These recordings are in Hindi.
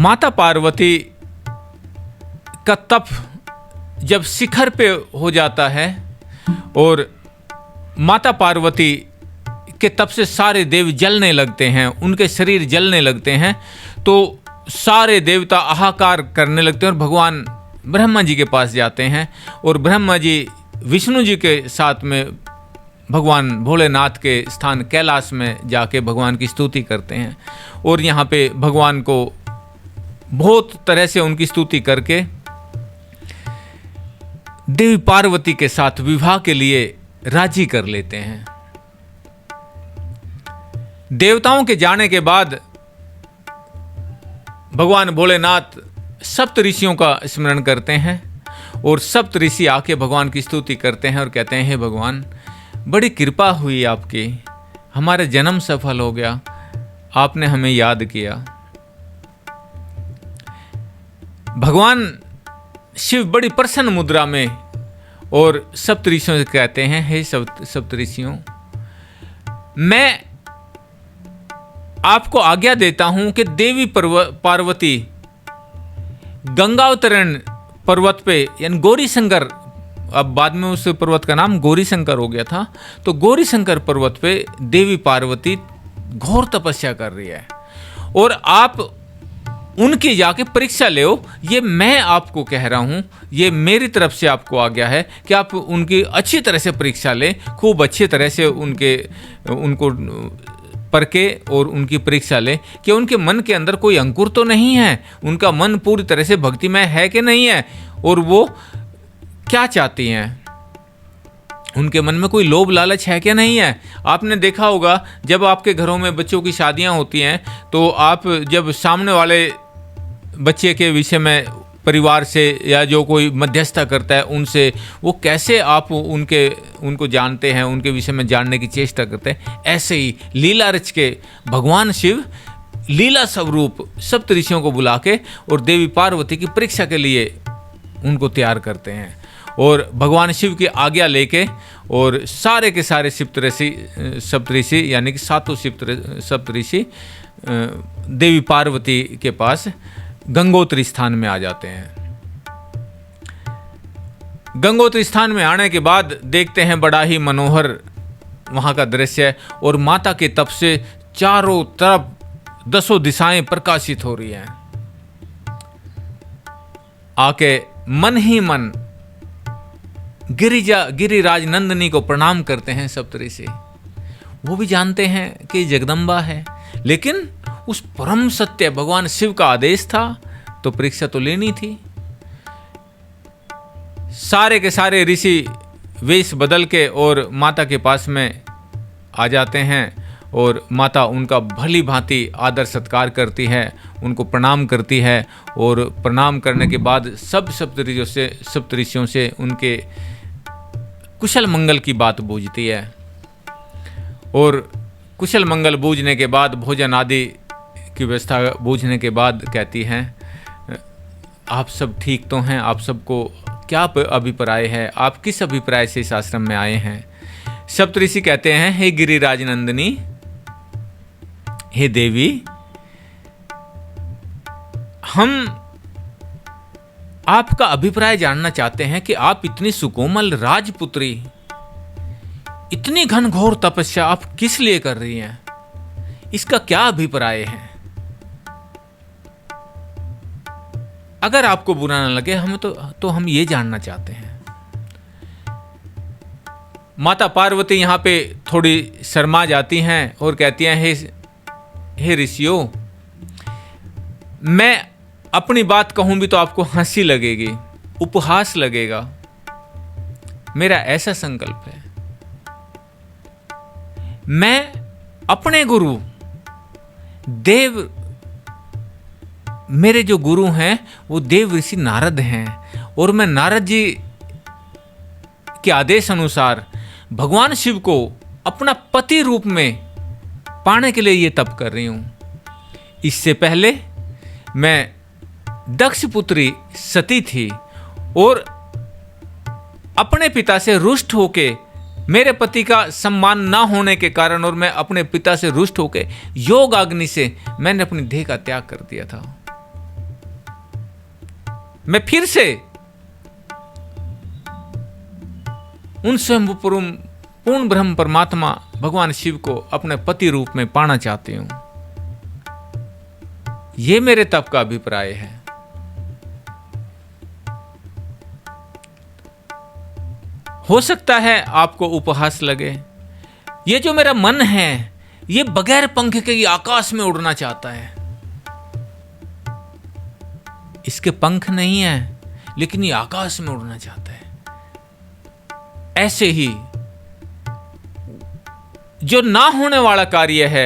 माता पार्वती का तप जब शिखर पे हो जाता है और माता पार्वती के तप से सारे देव जलने लगते हैं, उनके शरीर जलने लगते हैं, तो सारे देवता हाहाकार करने लगते हैं और भगवान ब्रह्मा जी के पास जाते हैं और ब्रह्मा जी विष्णु जी के साथ में भगवान भोलेनाथ के स्थान कैलाश में जाके भगवान की स्तुति करते हैं और यहाँ पे भगवान को बहुत तरह से उनकी स्तुति करके देवी पार्वती के साथ विवाह के लिए राजी कर लेते हैं। देवताओं के जाने के बाद भगवान भोलेनाथ सप्त ऋषियों का स्मरण करते हैं और सप्त ऋषि आके भगवान की स्तुति करते हैं और कहते हैं, हे भगवान, बड़ी कृपा हुई आपकी, हमारा जन्म सफल हो गया, आपने हमें याद किया। भगवान शिव बड़ी प्रसन्न मुद्रा में और सप्त ऋषियों से कहते हैं, हे सप्त ऋषियों, मैं आपको आज्ञा देता हूं कि देवी पार्वती गंगावतरण पर्वत पे, यानी गौरी शंकर, अब बाद में उस पर्वत का नाम गौरी शंकर हो गया था, तो गौरी शंकर पर्वत पे देवी पार्वती घोर तपस्या कर रही है और आप उनकी जाके परीक्षा ले। ये मैं आपको कह रहा हूँ, ये मेरी तरफ से आपको आज्ञा है कि आप उनकी अच्छी तरह से परीक्षा लें, खूब अच्छी तरह से उनको परखे और उनकी परीक्षा लें कि उनके मन के अंदर कोई अंकुर तो नहीं है, उनका मन पूरी तरह से भक्तिमय है कि नहीं है, और वो क्या चाहती हैं, उनके मन में कोई लोभ लालच है क्या नहीं है। आपने देखा होगा जब आपके घरों में बच्चों की शादियां होती हैं तो आप जब सामने वाले बच्चे के विषय में परिवार से या जो कोई मध्यस्थता करता है उनसे, वो कैसे आप उनको जानते हैं, उनके विषय में जानने की चेष्टा करते हैं, ऐसे ही लीला रच के भगवान शिव लीला स्वरूप सप्त ऋषियों को बुला के और देवी पार्वती की परीक्षा के लिए उनको तैयार करते हैं और भगवान शिव की आज्ञा लेके और सारे के सारे सप्त ऋषि यानी कि सातों सप्त ऋषि देवी पार्वती के पास गंगोत्री स्थान में आ जाते हैं। गंगोत्री स्थान में आने के बाद देखते हैं बड़ा ही मनोहर वहाँ का दृश्य है और माता के तप से चारों तरफ 10 दिशाएं प्रकाशित हो रही हैं। आके मन ही मन गिरिराज नंदिनी को प्रणाम करते हैं सप्तऋषि। वो भी जानते हैं कि जगदम्बा है, लेकिन उस परम सत्य भगवान शिव का आदेश था तो परीक्षा तो लेनी थी। सारे के सारे ऋषि वेश बदल के और माता के पास में आ जाते हैं और माता उनका भली भांति आदर सत्कार करती है, उनको प्रणाम करती है और प्रणाम करने के बाद सब सप्त ऋषियों से उनके कुशल मंगल की बात बूझती है और कुशल मंगल बूझने के बाद भोजन आदि की व्यवस्था बूझने के बाद कहती हैं, आप सब ठीक तो हैं, आप सबको क्या अभिप्राय है, आप किस अभिप्राय से इस आश्रम में आए हैं। सप्तऋषि कहते हैं, हे गिरिराज नंदिनी, हे देवी, हम आपका अभिप्राय जानना चाहते हैं कि आप इतनी सुकोमल राजपुत्री, इतनी घनघोर तपस्या आप किस लिए कर रही हैं, इसका क्या अभिप्राय है। अगर आपको बुरा ना लगे हमें तो हम ये जानना चाहते हैं। माता पार्वती यहां पे थोड़ी शर्मा जाती हैं और कहती हैं, हे ऋषियों, मैं अपनी बात कहूं भी तो आपको हंसी लगेगी, उपहास लगेगा। मेरा ऐसा संकल्प है, मैं अपने गुरु देव, मेरे जो गुरु हैं वो देव ऋषि नारद हैं और मैं नारद जी के आदेश अनुसार भगवान शिव को अपना पति रूप में पाने के लिए ये तप कर रही हूं। इससे पहले मैं दक्ष पुत्री सती थी और अपने पिता से रुष्ट होके, मेरे पति का सम्मान ना होने के कारण और मैं अपने पिता से रुष्ट होके योग अग्नि से मैंने अपनी देह का त्याग कर दिया था। मैं फिर से उन स्वयं पूर्ण ब्रह्म परमात्मा भगवान शिव को अपने पति रूप में पाना चाहती हूं। यह मेरे तप का अभिप्राय है। हो सकता है आपको उपहास लगे। ये जो मेरा मन है, ये बगैर पंख के आकाश में उड़ना चाहता है। इसके पंख नहीं है, लेकिन ये आकाश में उड़ना चाहता है। ऐसे ही जो ना होने वाला कार्य है,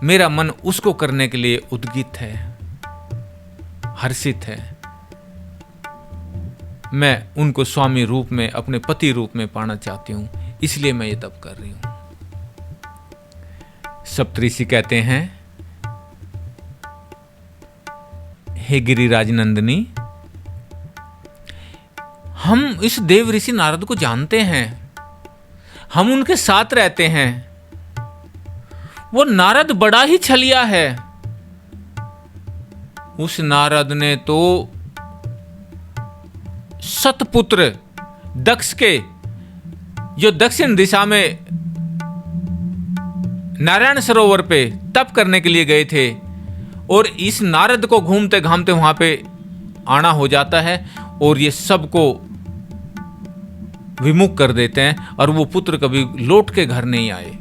मेरा मन उसको करने के लिए उद्गित है, हर्षित है। मैं उनको स्वामी रूप में, अपने पति रूप में पाना चाहती हूं, इसलिए मैं ये तप कर रही हूं। सप्तऋषि कहते हैं, हे गिरिराज नंदिनी, हम इस देव ऋषि नारद को जानते हैं, हम उनके साथ रहते हैं। वो नारद बड़ा ही छलिया है। उस नारद ने तो सतपुत्र दक्ष के, जो दक्षिण दिशा में नारायण सरोवर पे तप करने के लिए गए थे, और इस नारद को घूमते घामते वहां पे आना हो जाता है, और ये सबको विमुख कर देते हैं, और वो पुत्र कभी लौट के घर नहीं आए।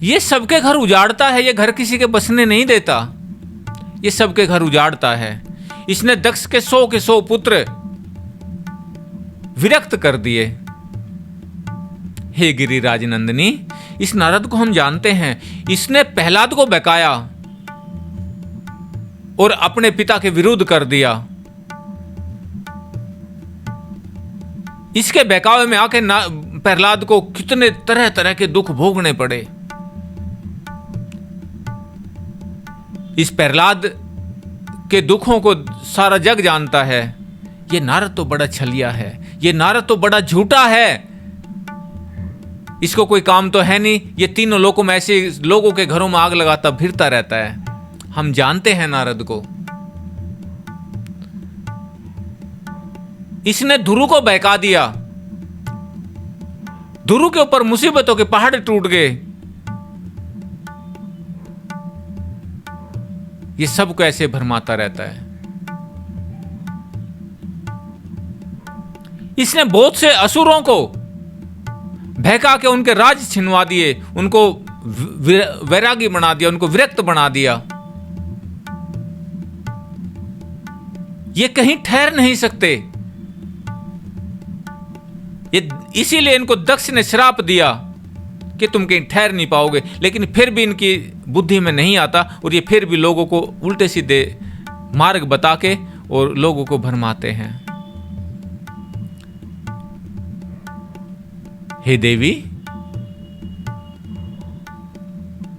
ये सबके घर उजाड़ता है, ये घर किसी के बसने नहीं देता, ये सबके घर उजाड़ता है। इसने दक्ष के 100 पुत्र विरक्त कर दिए। हे गिरिराज नंदिनी, इस नारद को हम जानते हैं। इसने प्रहलाद को बहकाया और अपने पिता के विरुद्ध कर दिया। इसके बहकावे में आके प्रहलाद को कितने तरह तरह के दुख भोगने पड़े। इस प्रहलाद के दुखों को सारा जग जानता है। ये नारद तो बड़ा छलिया है, ये नारद तो बड़ा झूठा है, इसको कोई काम तो है नहीं, ये तीनों लोगों में ऐसे लोगों के घरों में आग लगाता फिरता रहता है। हम जानते हैं नारद को। इसने ध्रुव को बहका दिया, ध्रुव के ऊपर मुसीबतों के पहाड़ टूट गए। ये सबको ऐसे भरमाता रहता है। इसने बहुत से असुरों को बहका के उनके राज छिनवा दिए, उनको वैरागी बना दिया, उनको विरक्त बना दिया। ये कहीं ठहर नहीं सकते। ये इसीलिए इनको दक्ष ने श्राप दिया कि तुम कहीं ठहर नहीं पाओगे, लेकिन फिर भी इनकी बुद्धि में नहीं आता, और ये फिर भी लोगों को उल्टे सीधे मार्ग बता के और लोगों को भरमाते हैं। हे देवी,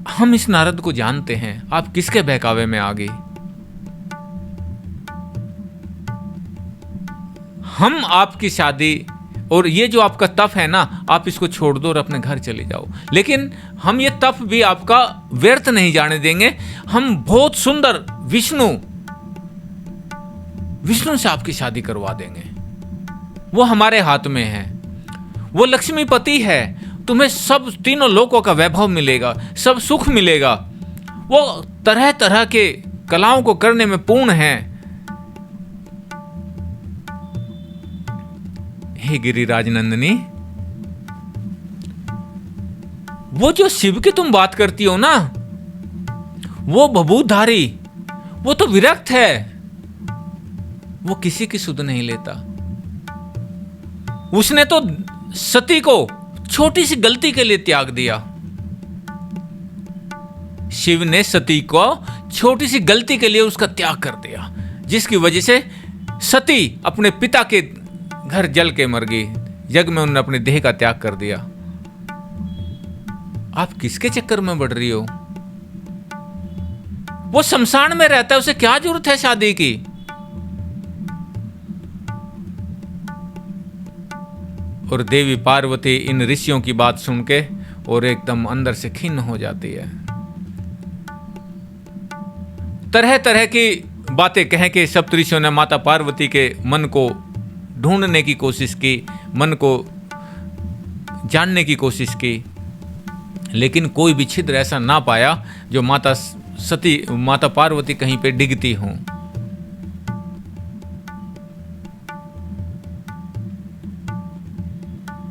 हम इस नारद को जानते हैं, आप किसके बहकावे में आ गई। हम आपकी शादी और ये जो आपका तप है ना, आप इसको छोड़ दो और अपने घर चले जाओ, लेकिन हम ये तप भी आपका व्यर्थ नहीं जाने देंगे। हम बहुत सुंदर विष्णु से आपकी शादी करवा देंगे। वो हमारे हाथ में है, वो लक्ष्मीपति है। तुम्हें सब तीनों लोकों का वैभव मिलेगा, सब सुख मिलेगा। वो तरह तरह के कलाओं को करने में पूर्ण है। हे गिरिराज नंदिनी, वो जो शिव की तुम बात करती हो ना, वो भभूतधारी, वो तो विरक्त है, वो किसी की सुध नहीं लेता। उसने तो सती को छोटी सी गलती के लिए त्याग दिया। शिव ने सती को छोटी सी गलती के लिए उसका त्याग कर दिया, जिसकी वजह से सती अपने पिता के घर जल के मर गई। यज्ञ में उन्होंने अपने देह का त्याग कर दिया। आप किसके चक्कर में बढ़ रही हो? वो शमशान में रहता है, उसे क्या जरूरत है शादी की? और देवी पार्वती इन ऋषियों की बात सुन के और एकदम अंदर से खिन्न हो जाती है। तरह तरह की बातें कह के सप्तऋषियों ने माता पार्वती के मन को ढूंढने की कोशिश की, मन को जानने की कोशिश की, लेकिन कोई भी छिद्र ऐसा ना पाया जो माता पार्वती कहीं पे डिगती हों।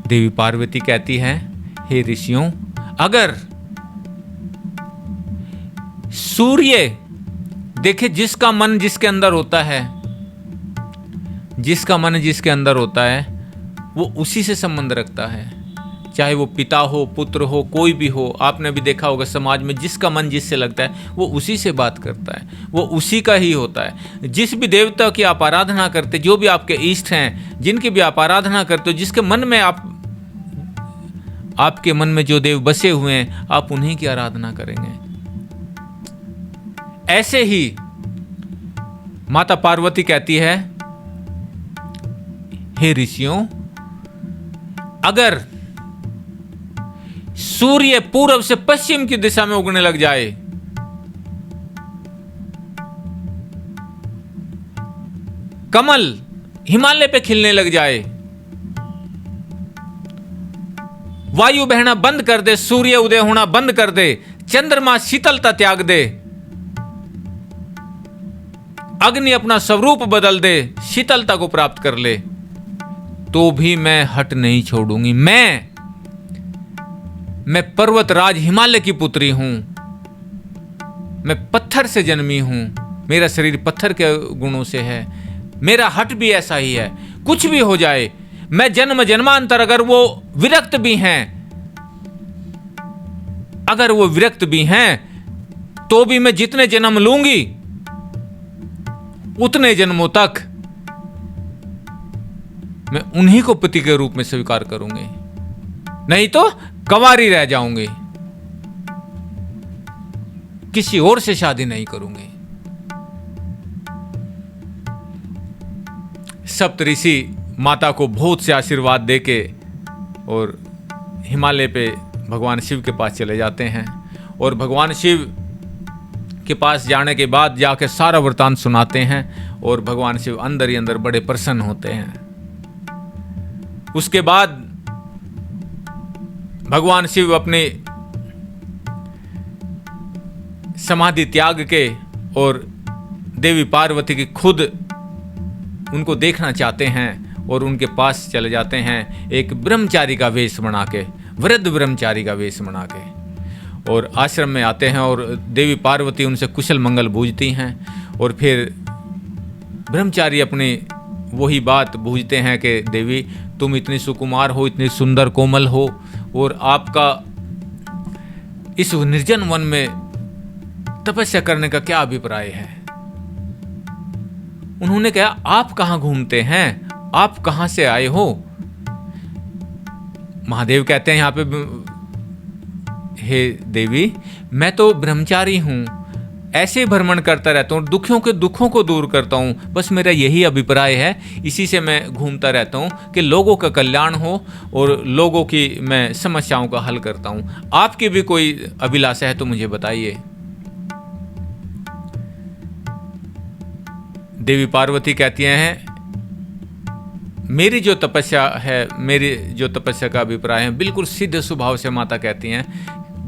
देवी पार्वती कहती हैं, हे ऋषियों, अगर सूर्य देखे जिसका मन जिसके अंदर होता है, जिसका मन जिसके अंदर होता है वो उसी से संबंध रखता है, चाहे वो पिता हो, पुत्र हो, कोई भी हो। आपने भी देखा होगा समाज में जिसका मन जिससे लगता है वो उसी से बात करता है, वो उसी का ही होता है। जिस भी देवता की आप आराधना करते, जो भी आपके इष्ट हैं, जिनकी भी आप आराधना करते हो, जिसके मन में आपके मन में जो देव बसे हुए हैं, आप उन्हीं की आराधना करेंगे। ऐसे ही माता पार्वती कहती है, हे ऋषियों, अगर सूर्य पूर्व से पश्चिम की दिशा में उगने लग जाए, कमल हिमालय पे खिलने लग जाए, वायु बहना बंद कर दे, सूर्य उदय होना बंद कर दे, चंद्रमा शीतलता त्याग दे, अग्नि अपना स्वरूप बदल दे, शीतलता को प्राप्त कर ले, तो भी मैं हट नहीं छोड़ूंगी। मैं पर्वतराज हिमालय की पुत्री हूं, मैं पत्थर से जन्मी हूं, मेरा शरीर पत्थर के गुणों से है, मेरा हट भी ऐसा ही है। कुछ भी हो जाए, मैं जन्म जन्मांतर अगर वो विरक्त भी हैं, अगर वो विरक्त भी हैं, तो भी मैं जितने जन्म लूंगी उतने जन्मों तक मैं उन्हीं को पति के रूप में स्वीकार करूंगी, नहीं तो कंवारी रह जाऊंगी, किसी और से शादी नहीं करूंगी। सप्तऋषि माता को बहुत से आशीर्वाद देके और हिमालय पे भगवान शिव के पास चले जाते हैं, और भगवान शिव के पास जाने के बाद जाके सारा वृतांत सुनाते हैं, और भगवान शिव अंदर ही अंदर बड़े प्रसन्न होते हैं। उसके बाद भगवान शिव अपने समाधि त्याग के और देवी पार्वती की खुद उनको देखना चाहते हैं, और उनके पास चले जाते हैं एक ब्रह्मचारी का वेश बना के, वृद्ध ब्रह्मचारी का वेश बना के, और आश्रम में आते हैं, और देवी पार्वती उनसे कुशल मंगल पूछती हैं, और फिर ब्रह्मचारी अपनी वही बात पूछते हैं कि देवी, तुम इतनी सुकुमार हो, इतनी सुंदर कोमल हो, और आपका इस निर्जन वन में तपस्या करने का क्या अभिप्राय है? उन्होंने कहा, आप कहां घूमते हैं, आप कहां से आए हो? महादेव कहते हैं यहां पे, हे देवी, मैं तो ब्रह्मचारी हूं, ऐसे भ्रमण करता रहता हूं, दुखियों के दुखों को दूर करता हूं, बस मेरा यही अभिप्राय है, इसी से मैं घूमता रहता हूं कि लोगों का कल्याण हो और लोगों की मैं समस्याओं का हल करता हूं। आपकी भी कोई अभिलाषा है तो मुझे बताइए। देवी पार्वती कहती हैं, मेरी जो तपस्या है, मेरी जो तपस्या का अभिप्राय है, बिल्कुल सिद्ध स्वभाव से माता कहती हैं,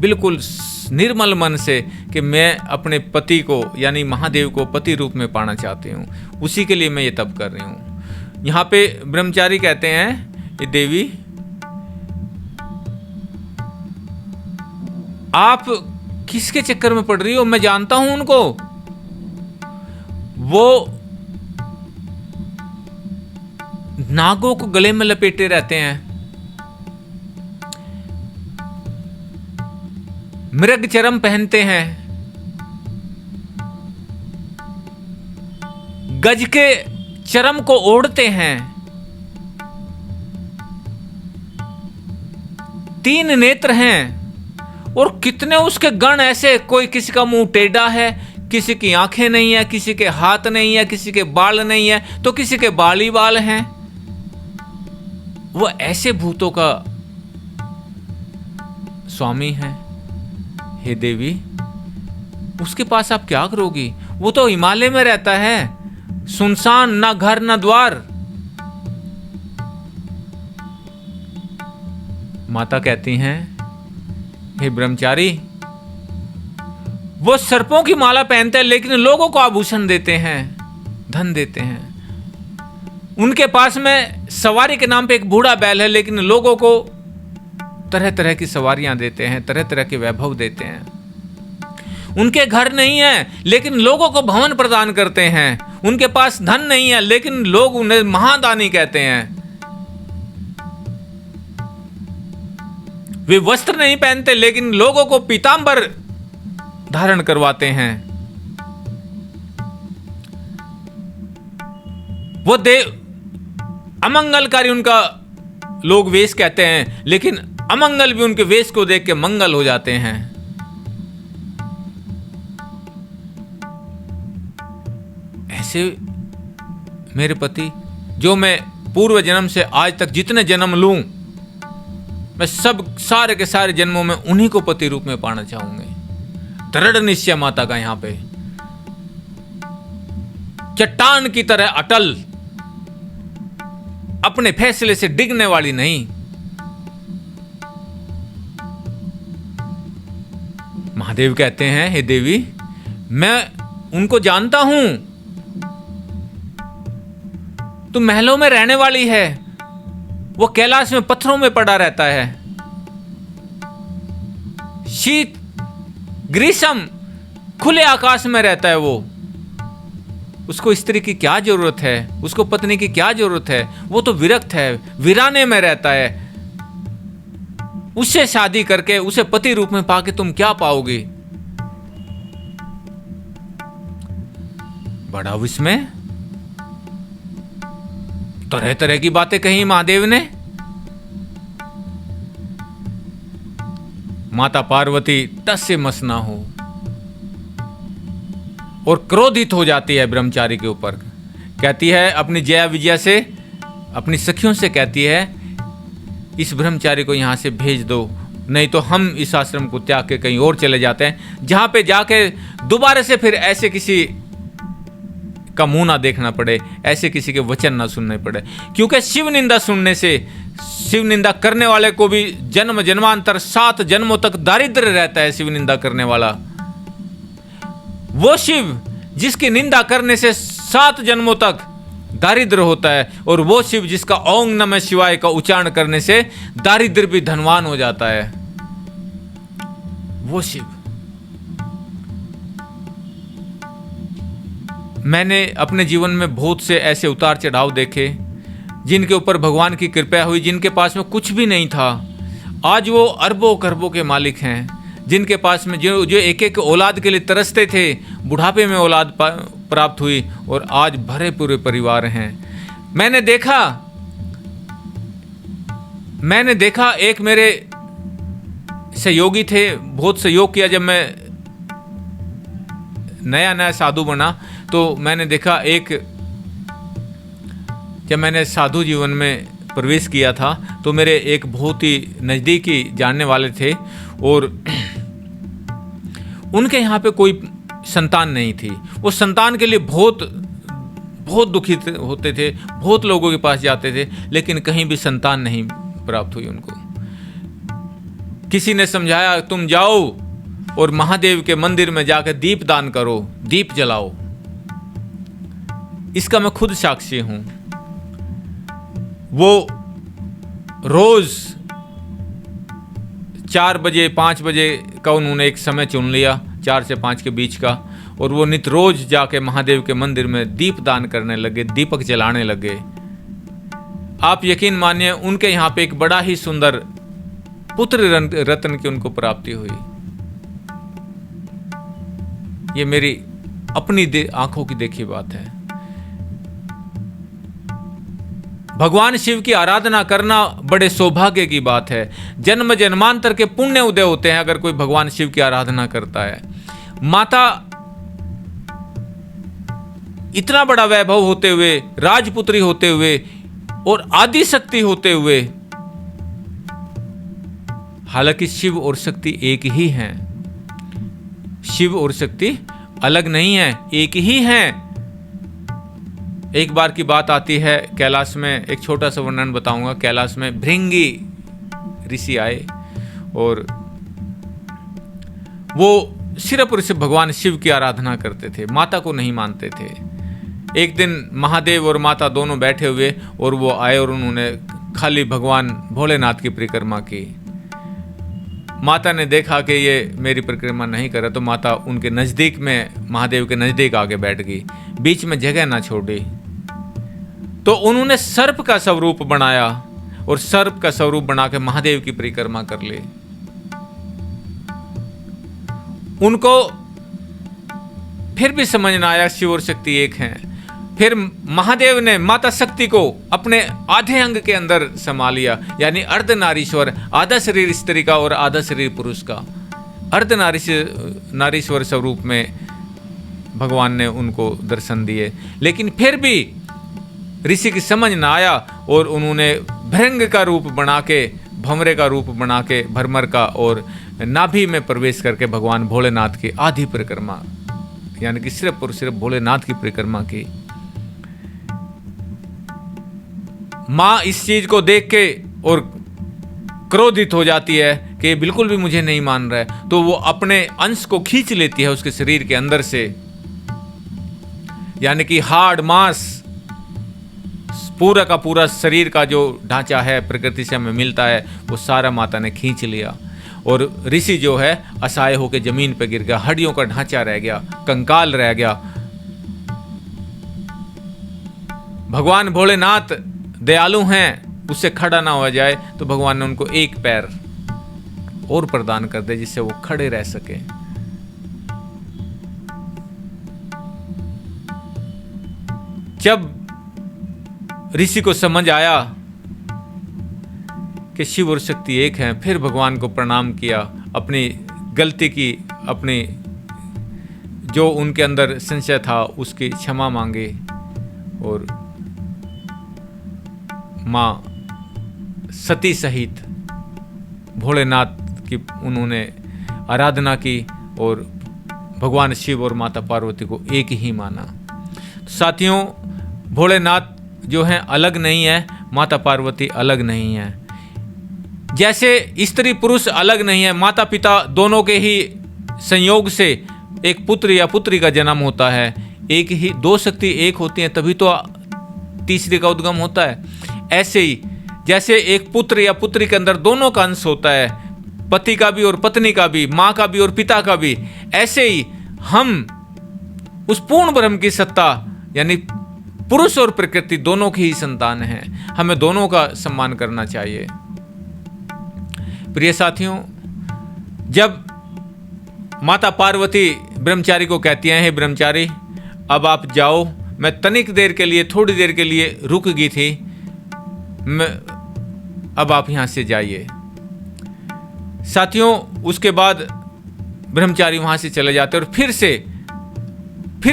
बिल्कुल निर्मल मन से, कि मैं अपने पति को यानी महादेव को पति रूप में पाना चाहती हूँ, उसी के लिए मैं ये तप कर रही हूँ। यहाँ पे ब्रह्मचारी कहते हैं, ये देवी, आप किसके चक्कर में पड़ रही हो? मैं जानता हूं उनको, वो नागों को गले में लपेटे रहते हैं, मृग चरम पहनते हैं, गज के चरम को ओढ़ते हैं, 3 नेत्र हैं, और कितने उसके गण ऐसे, कोई किसी का मुंह टेढ़ा है, किसी की आंखें नहीं है, किसी के हाथ नहीं है, किसी के बाल नहीं है, तो किसी के बाल ही बाल हैं। वो ऐसे भूतों का स्वामी है। हे देवी, उसके पास आप क्या करोगी? वो तो हिमालय में रहता है, सुनसान, ना घर ना द्वार। माता कहती हैं, हे ब्रह्मचारी, वो सर्पों की माला पहनते हैं लेकिन लोगों को आभूषण देते हैं, धन देते हैं। उनके पास में सवारी के नाम पे एक बूढ़ा बैल है लेकिन लोगों को तरह तरह की सवारियां देते हैं, तरह तरह के वैभव देते हैं। उनके घर नहीं है लेकिन लोगों को भवन प्रदान करते हैं। उनके पास धन नहीं है लेकिन लोग उन्हें महादानी कहते हैं। वे वस्त्र नहीं पहनते लेकिन लोगों को पीतांबर धारण करवाते हैं। वो अमंगलकारी उनका लोग वेश कहते हैं लेकिन अमंगल भी उनके वेश को देख के मंगल हो जाते हैं। ऐसे मेरे पति, जो मैं पूर्व जन्म से आज तक जितने जन्म लूं, मैं सब सारे के सारे जन्मों में उन्हीं को पति रूप में पाना चाहूंगी। दृढ़ निश्चय माता का यहां पे, चट्टान की तरह अटल, अपने फैसले से डिगने वाली नहीं। महादेव कहते हैं, हे देवी, मैं उनको जानता हूं, तू महलों में रहने वाली है, वो कैलाश में पत्थरों में पड़ा रहता है। शीत ग्रीष्म खुले आकाश में रहता है वो। उसको स्त्री की क्या जरूरत है, उसको पत्नी की क्या जरूरत है? वो तो विरक्त है, वीराने में रहता है। उससे शादी करके उसे पति रूप में पाके तुम क्या पाओगे? बड़ा विस्मय, तरह तरह की बातें कही महादेव ने। माता पार्वती टस से मस ना हो और क्रोधित हो जाती है ब्रह्मचारी के ऊपर। कहती है अपनी जया विजया से, अपनी सखियों से कहती है, इस ब्रह्मचारी को यहां से भेज दो, नहीं तो हम इस आश्रम को त्याग के कहीं और चले जाते हैं, जहां पे जाके दोबारा से फिर ऐसे किसी का मुंह ना देखना पड़े, ऐसे किसी के वचन ना सुनने पड़े। क्योंकि शिव निंदा सुनने से, शिव निंदा करने वाले को भी जन्म जन्मांतर 7 जन्मों तक दारिद्र्य रहता है। शिव निंदा करने वाला वो शिव जिसकी निंदा करने से 7 जन्मों तक दारिद्र होता है, और वो शिव जिसका ओम नमः शिवाय का उच्चारण करने से दारिद्र भी धनवान हो जाता है। वो शिव। मैंने अपने जीवन में बहुत से ऐसे उतार चढ़ाव देखे जिनके ऊपर भगवान की कृपा हुई, जिनके पास में कुछ भी नहीं था, आज वो अरबों खरबों के मालिक हैं। जिनके पास में जो एक एक औलाद के लिए तरसते थे, बुढ़ापे में औलाद प्राप्त हुई और आज भरे पूरे परिवार हैं। मैंने देखा एक मेरे सहयोगी थे, बहुत सहयोग किया। जब मैं नया साधु बना तो मैंने देखा जब मैंने साधु जीवन में प्रवेश किया था तो मेरे एक बहुत ही नज़दीकी जानने वाले थे और उनके यहाँ पे कोई संतान नहीं थी। वो संतान के लिए बहुत दुखी होते थे, बहुत लोगों के पास जाते थे, लेकिन कहीं भी संतान नहीं प्राप्त हुई उनको। किसी ने समझाया, तुम जाओ और महादेव के मंदिर में जाकर दीप दान करो, दीप जलाओ। इसका मैं खुद साक्षी हूं। वो रोज 4 बजे 5 बजे का उन्होंने एक समय चुन लिया, 4 से 5 के बीच का, और वो नित रोज जाके महादेव के मंदिर में दीप दान करने लगे, दीपक जलाने लगे। आप यकीन मानिए, उनके यहाँ पे एक बड़ा ही सुंदर पुत्र रत्न की उनको प्राप्ति हुई। ये मेरी अपनी आंखों की देखी बात है। भगवान शिव की आराधना करना बड़े सौभाग्य की बात है। जन्म जन्मांतर के पुण्य उदय होते हैं अगर कोई भगवान शिव की आराधना करता है। माता इतना बड़ा वैभव होते हुए, राजपुत्री होते हुए और आदि शक्ति होते हुए, हालांकि शिव और शक्ति एक ही हैं। शिव और शक्ति अलग नहीं है, एक ही हैं। एक बार की बात आती है कैलाश में, एक छोटा सा वर्णन बताऊंगा। कैलाश में भृंगी ऋषि आए और वो सिर्फ और सिर्फ भगवान शिव की आराधना करते थे, माता को नहीं मानते थे। एक दिन महादेव और माता दोनों बैठे हुए और वो आए और उन्होंने खाली भगवान भोलेनाथ की परिक्रमा की। माता ने देखा कि ये मेरी परिक्रमा नहीं कर रहा, तो माता उनके नज़दीक में, महादेव के नज़दीक आके बैठ गई, बीच में जगह ना छोड़ी। तो उन्होंने सर्प का स्वरूप बनाया और सर्प का स्वरूप बना के महादेव की परिक्रमा कर ली। उनको फिर भी समझ ना आया शिव और शक्ति एक हैं। फिर महादेव ने माता शक्ति को अपने आधे अंग के अंदर समा लिया, यानी अर्धनारीश्वर, आधा शरीर स्त्री का और आधा शरीर पुरुष का। अर्धनारीश्वर स्वरूप में भगवान ने उनको दर्शन दिए। लेकिन फिर भी ऋषि की समझ ना आया और उन्होंने भृंग का रूप बना के, भंवरे का रूप बना के, भरमर का, और नाभि में प्रवेश करके भगवान भोलेनाथ की आधी परिक्रमा, यानी कि सिर्फ और सिर्फ भोलेनाथ की परिक्रमा की। माँ इस चीज को देख के और क्रोधित हो जाती है कि बिल्कुल भी मुझे नहीं मान रहा है, तो वो अपने अंश को खींच लेती है उसके शरीर के अंदर से, यानी कि हाड़ मांस, पूरा का पूरा शरीर का जो ढांचा है प्रकृति से हमें मिलता है, वो सारा माता ने खींच लिया। और ऋषि जो है असहाय होकर जमीन पर गिर गया, हड्डियों का ढांचा रह गया, कंकाल रह गया। भगवान भोलेनाथ दयालु हैं, उससे खड़ा ना हो जाए, तो भगवान ने उनको एक पैर और प्रदान कर दे जिससे वो खड़े रह सके। जब ऋषि को समझ आया कि शिव और शक्ति एक हैं, फिर भगवान को प्रणाम किया, अपनी गलती की, अपनी जो उनके अंदर संशय था उसकी क्षमा मांगे और माँ सती सहित भोलेनाथ की उन्होंने आराधना की और भगवान शिव और माता पार्वती को एक ही माना। साथियों, भोलेनाथ जो हैं अलग नहीं है, माता पार्वती अलग नहीं है। जैसे स्त्री पुरुष अलग नहीं है, माता पिता दोनों के ही संयोग से एक पुत्र या पुत्री का जन्म होता है। एक ही दो शक्ति एक होती हैं तभी तो तीसरी का उद्गम होता है। ऐसे ही जैसे एक पुत्र या पुत्री के अंदर दोनों का अंश होता है, पति का भी और पत्नी का भी, माँ का भी और पिता का भी, ऐसे ही हम उस पूर्ण ब्रह्म की सत्ता यानी पुरुष और प्रकृति दोनों की ही संतान हैं। हमें दोनों का सम्मान करना चाहिए। प्रिय साथियों, जब माता पार्वती ब्रह्मचारी को कहती हैं, हे ब्रह्मचारी अब आप जाओ, मैं तनिक देर के लिए, थोड़ी देर के लिए रुक गई थी, अब आप यहां से जाइए। साथियों, उसके बाद ब्रह्मचारी वहां से चले जाते और फिर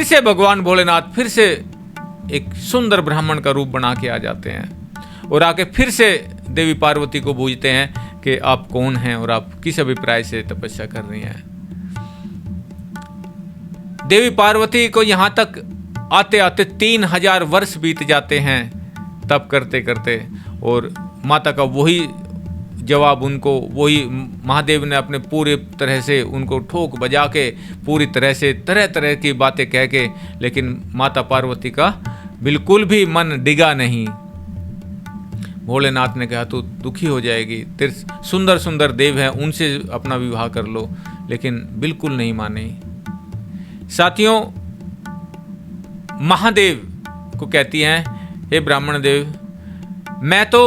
से भगवान भोलेनाथ फिर से एक सुंदर ब्राह्मण का रूप बना के आ जाते हैं और आके फिर से देवी पार्वती को पूछते हैं कि आप कौन हैं और आप किस अभिप्राय से तपस्या कर रही हैं। देवी पार्वती को यहां तक आते आते 3000 वर्ष बीत जाते हैं तप करते करते, और माता का वही जवाब उनको, वही महादेव ने अपने पूरे तरह से उनको ठोक बजा के, पूरी तरह से तरह तरह की बातें कह के, लेकिन माता पार्वती का बिल्कुल भी मन डिगा नहीं। भोलेनाथ ने कहा तू दुखी हो जाएगी, तेरे सुंदर सुंदर देव हैं, उनसे अपना विवाह कर लो, लेकिन बिल्कुल नहीं माने। साथियों, महादेव को कहती हैं, हे ब्राह्मण देव, मैं तो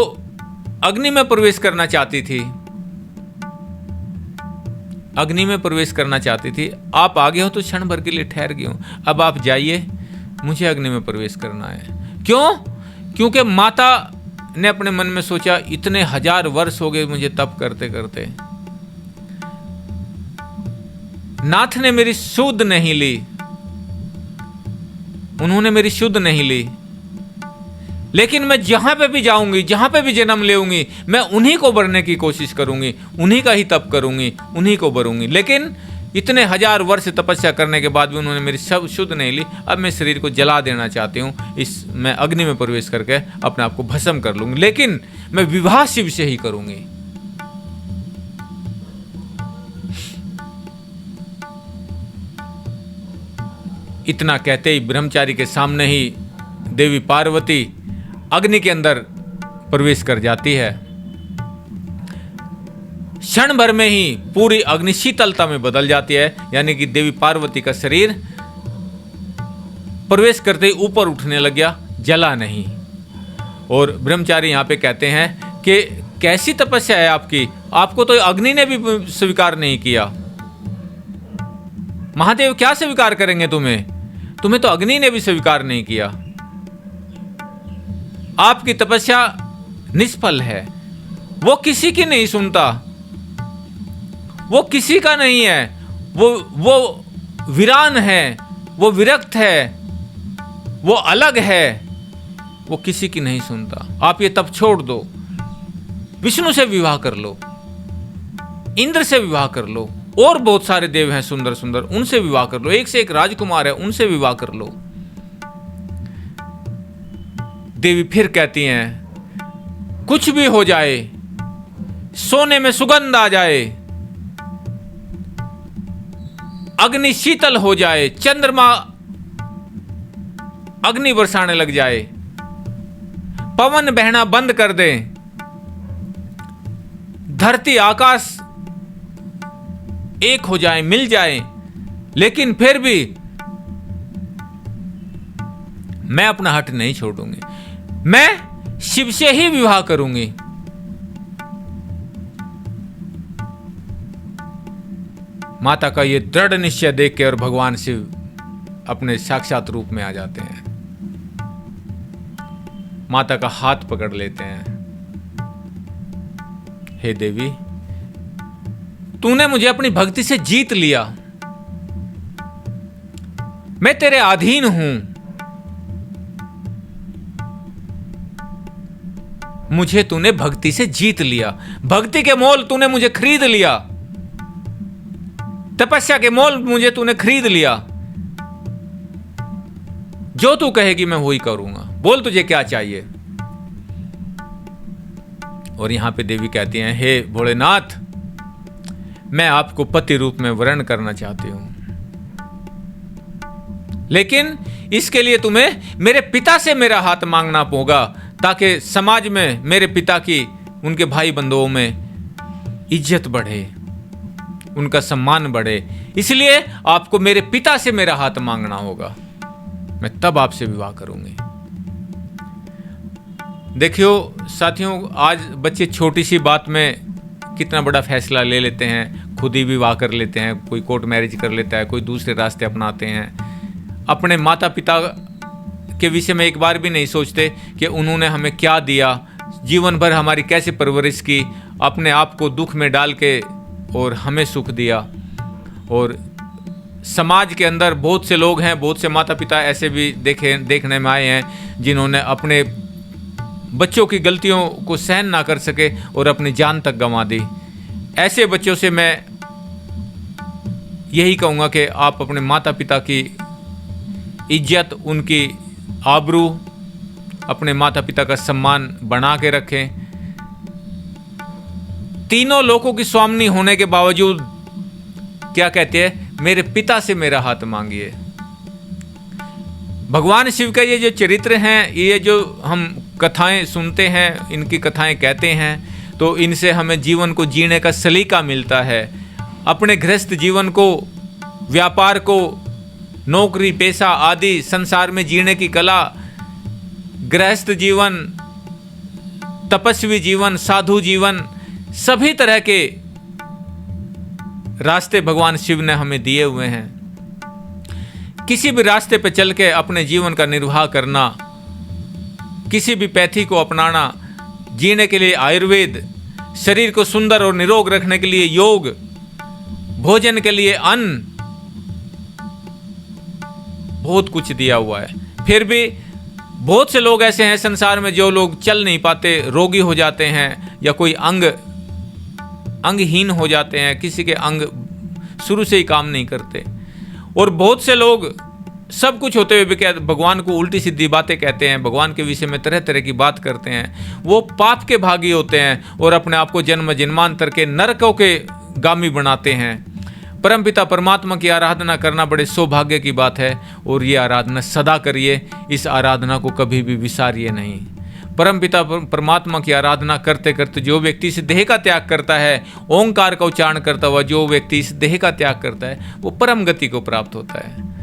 अग्नि में प्रवेश करना चाहती थी, अग्नि में प्रवेश करना चाहती थी, आप आगे हो तो क्षण भर के लिए ठहर गई हूं, अब आप जाइए, मुझे अग्नि में प्रवेश करना है। क्यों? क्योंकि माता ने अपने मन में सोचा इतने 1000 वर्ष हो गए मुझे तप करते करते, नाथ ने मेरी सुध नहीं ली, उन्होंने मेरी शुद्ध नहीं ली, लेकिन मैं जहां पे भी जाऊंगी, जहां पे भी जन्म लेऊंगी, मैं उन्हीं को बरने की कोशिश करूंगी, उन्हीं का ही तप करूंगी, उन्हीं को बरूंगी। लेकिन इतने 1000 वर्ष तपस्या करने के बाद भी उन्होंने मेरी सब शुद्ध नहीं ली। अब मैं शरीर को जला देना चाहती हूँ, मैं अग्नि में प्रवेश करके अपने आप को भस्म कर लूंगी, लेकिन मैं विवाह शिव से ही करूंगी। इतना कहते ही ब्रह्मचारी के सामने ही देवी पार्वती अग्नि के अंदर प्रवेश कर जाती है। क्षण भर में ही पूरी अग्नि शीतलता में बदल जाती है, यानी कि देवी पार्वती का शरीर प्रवेश करते ही ऊपर उठने लग गया, जला नहीं। और ब्रह्मचारी यहां पे कहते हैं कि कैसी तपस्या है आपकी, आपको तो अग्नि ने भी स्वीकार नहीं किया। महादेव क्या स्वीकार करेंगे तुम्हें तो अग्नि ने भी स्वीकार नहीं किया। आपकी तपस्या निष्फल है। वो किसी की नहीं सुनता, वो किसी का नहीं है, वो वीरान है, वो विरक्त है, वो अलग है, वो किसी की नहीं सुनता। आप ये तप छोड़ दो, विष्णु से विवाह कर लो, इंद्र से विवाह कर लो, और बहुत सारे देव हैं सुंदर सुंदर, उनसे विवाह कर लो, एक से एक राजकुमार है, उनसे विवाह कर लो। देवी फिर कहती हैं, कुछ भी हो जाए, सोने में सुगंध आ जाए, अग्नि शीतल हो जाए, चंद्रमा अग्नि बरसाने लग जाए, पवन बहना बंद कर दे, धरती आकाश एक हो जाए, मिल जाए, लेकिन फिर भी मैं अपना हट नहीं छोड़ूंगी, मैं शिव से ही विवाह करूंगी। माता का ये दृढ़ निश्चय देख के और भगवान शिव अपने साक्षात रूप में आ जाते हैं, माता का हाथ पकड़ लेते हैं। हे देवी, तूने मुझे अपनी भक्ति से जीत लिया, मैं तेरे अधीन हूं, मुझे तूने भक्ति से जीत लिया, भक्ति के मोल तूने मुझे खरीद लिया, तपस्या के मोल मुझे तूने खरीद लिया। जो तू कहेगी मैं वही करूंगा, बोल तुझे क्या चाहिए। और यहां पे देवी कहती हैं, हे भोलेनाथ, मैं आपको पति रूप में वर्ण करना चाहती हूं, लेकिन इसके लिए तुम्हें मेरे पिता से मेरा हाथ मांगना होगा, ताकि समाज में मेरे पिता की, उनके भाई बंधुओं में इज्जत बढ़े, उनका सम्मान बढ़े। इसलिए आपको मेरे पिता से मेरा हाथ मांगना होगा, मैं तब आपसे विवाह करूंगी। देखियो साथियों, आज बच्चे छोटी सी बात में कितना बड़ा फैसला ले लेते हैं, खुद ही विवाह कर लेते हैं, कोई कोर्ट मैरिज कर लेता है, कोई दूसरे रास्ते अपनाते हैं। अपने माता पिता के विषय में एक बार भी नहीं सोचते कि उन्होंने हमें क्या दिया, जीवन भर हमारी कैसे परवरिश की, अपने आप को दुख में डाल के और हमें सुख दिया। और समाज के अंदर बहुत से लोग हैं, बहुत से माता पिता ऐसे भी देखने में आए हैं जिन्होंने अपने बच्चों की गलतियों को सहन ना कर सके और अपनी जान तक गंवा दी। ऐसे बच्चों से मैं यही कहूँगा कि आप अपने माता पिता की इज्जत, उनकी आबरू, अपने माता पिता का सम्मान बना के रखें। तीनों लोगों की स्वामिनी होने के बावजूद क्या कहते हैं, मेरे पिता से मेरा हाथ मांगिए। भगवान शिव का ये जो चरित्र हैं, ये जो हम कथाएं सुनते हैं, इनकी कथाएं कहते हैं, तो इनसे हमें जीवन को जीने का सलीका मिलता है। अपने गृहस्थ जीवन को, व्यापार को, नौकरी पेशा आदि संसार में जीने की कला, गृहस्थ जीवन, तपस्वी जीवन, साधु जीवन, सभी तरह के रास्ते भगवान शिव ने हमें दिए हुए हैं। किसी भी रास्ते पर चल के अपने जीवन का निर्वाह करना, किसी भी पैथी को अपनाना, जीने के लिए आयुर्वेद, शरीर को सुंदर और निरोग रखने के लिए योग, भोजन के लिए अन्न, बहुत कुछ दिया हुआ है। फिर भी बहुत से लोग ऐसे हैं संसार में जो लोग चल नहीं पाते, रोगी हो जाते हैं, या कोई अंगहीन हो जाते हैं, किसी के अंग शुरू से ही काम नहीं करते। और बहुत से लोग सब कुछ होते हुए भी भगवान को उल्टी सीधी बातें कहते हैं, भगवान के विषय में तरह तरह की बात करते हैं। वो पाप के भागी होते हैं और अपने आप को जन्म जन्मांतर के नरकों के गामी बनाते हैं। परमपिता परमात्मा की आराधना करना बड़े सौभाग्य की बात है और ये आराधना सदा करिए, इस आराधना को कभी भी विसारिए नहीं। परमपिता परमात्मा की आराधना करते करते जो व्यक्ति इस देह का त्याग करता है, ओंकार का उच्चारण करता हुआ जो व्यक्ति इस देह का त्याग करता है, वो परम गति को प्राप्त होता है।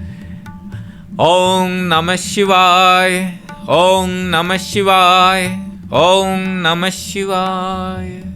ओम नमः शिवाय, ओम नमः शिवाय, ओम नमः शिवाय।